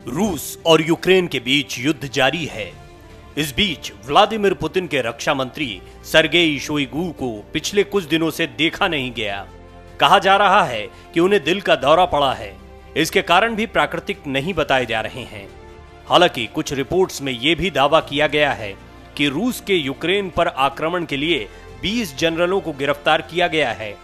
रूस और यूक्रेन के बीच युद्ध जारी है। इस बीच व्लादिमीर पुतिन के रक्षा मंत्री सर्गेई शोइगु को पिछले कुछ दिनों से देखा नहीं गया। कहा जा रहा है कि उन्हें दिल का दौरा पड़ा है। इसके कारण भी प्राकृतिक नहीं बताए जा रहे हैं। हालांकि कुछ रिपोर्ट्स में यह भी दावा किया गया है कि रूस के यूक्रेन पर आक्रमण के लिए 20 जनरलों को गिरफ्तार किया गया है।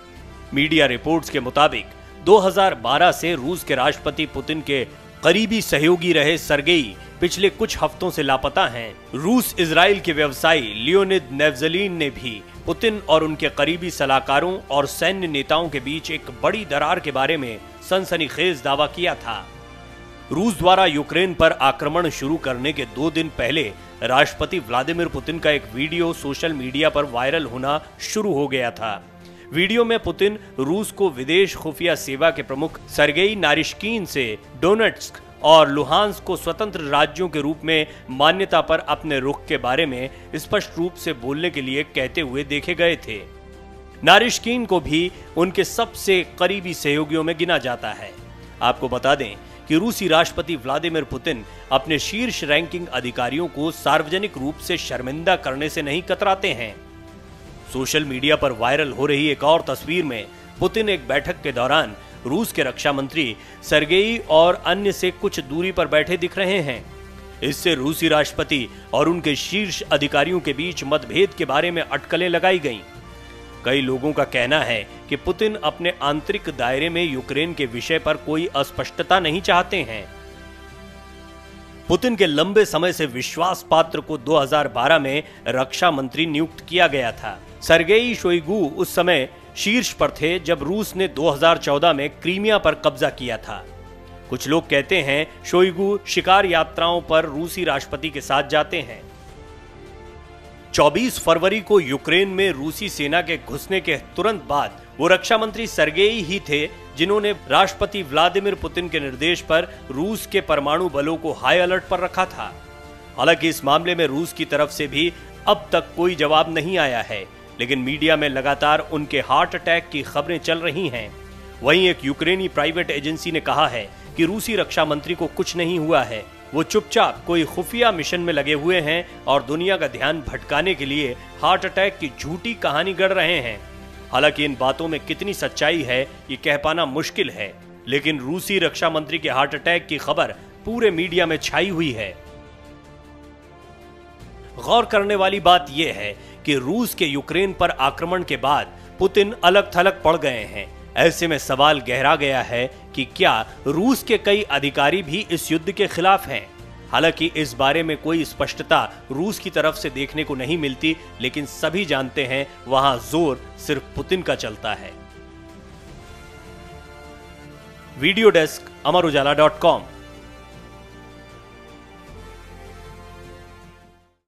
मीडिया रिपोर्ट्स के मुताबिक 2012 से रूस के राष्ट्रपति पुतिन के करीबी सहयोगी रहे सर्गेई पिछले कुछ हफ्तों से लापता हैं। रूस इजराइल के व्यवसायी लियोनिद नेवज़लिन ने भी पुतिन और उनके करीबी सलाहकारों और सैन्य नेताओं के बीच एक बड़ी दरार के बारे में सनसनीखेज दावा किया था। रूस द्वारा यूक्रेन पर आक्रमण शुरू करने के 2 दिन पहले राष्ट्रपति व्लादिमीर पुतिन का एक वीडियो सोशल मीडिया पर वायरल होना शुरू हो गया था। वीडियो में पुतिन रूस को विदेश खुफिया सेवा के प्रमुख सर्गेई नारिश्किन से डोनेट्स्क और लुहांस्क को स्वतंत्र राज्यों के रूप में मान्यता पर अपने रुख के बारे में स्पष्ट रूप से बोलने के लिए कहते हुए देखे गए थे। नारिश्किन को भी उनके सबसे करीबी सहयोगियों में गिना जाता है। आपको बता दें कि रूसी राष्ट्रपति व्लादिमीर पुतिन अपने शीर्ष रैंकिंग अधिकारियों को सार्वजनिक रूप से शर्मिंदा करने से नहीं कतराते हैं। सोशल मीडिया पर वायरल हो रही एक और तस्वीर में पुतिन एक बैठक के दौरान रूस के रक्षा मंत्री सर्गेई और अन्य से कुछ दूरी पर बैठे दिख रहे हैं। इससे रूसी राष्ट्रपति और उनके शीर्ष अधिकारियों के बीच मतभेद के बारे में अटकलें लगाई गईं। कई लोगों का कहना है कि पुतिन अपने आंतरिक दायरे में यूक्रेन के विषय पर कोई अस्पष्टता नहीं चाहते हैं। पुतिन के लंबे समय से विश्वास पात्र को 2012 में रक्षा मंत्री नियुक्त किया गया था। सर्गेई शोइगु उस समय शीर्ष पर थे जब रूस ने 2014 में क्रीमिया पर कब्जा किया था। कुछ लोग कहते हैं शोइगु शिकार यात्राओं पर रूसी राष्ट्रपति के साथ जाते हैं। 24 फरवरी को यूक्रेन में रूसी सेना के घुसने के तुरंत बाद वो रक्षा मंत्री सर्गेई ही थे जिन्होंने राष्ट्रपति व्लादिमीर पुतिन के निर्देश पर रूस के परमाणु बलों को हाई अलर्ट पर रखा था। हालांकि इस मामले में रूस की तरफ से भी अब तक कोई जवाब नहीं आया है, लेकिन मीडिया में लगातार उनके हार्ट अटैक की खबरें चल रही हैं। वहीं एक यूक्रेनी प्राइवेट एजेंसी ने कहा है कि रूसी रक्षा मंत्री को कुछ नहीं हुआ है, वो चुपचाप कोई खुफिया मिशन में लगे हुए हैं और दुनिया का ध्यान भटकाने के लिए हार्ट अटैक की झूठी कहानी गढ़ रहे हैं। हालांकि इन बातों में कितनी सच्चाई है ये कह पाना मुश्किल है, लेकिन रूसी रक्षा मंत्री के हार्ट अटैक की खबर पूरे मीडिया में छाई हुई है। गौर करने वाली बात यह है कि रूस के यूक्रेन पर आक्रमण के बाद पुतिन अलग थलग पड़ गए हैं। ऐसे में सवाल गहरा गया है कि क्या रूस के कई अधिकारी भी इस युद्ध के खिलाफ हैं। हालांकि इस बारे में कोई स्पष्टता रूस की तरफ से देखने को नहीं मिलती, लेकिन सभी जानते हैं वहां जोर सिर्फ पुतिन का चलता है। वीडियो डेस्क, अमर उजाला.com।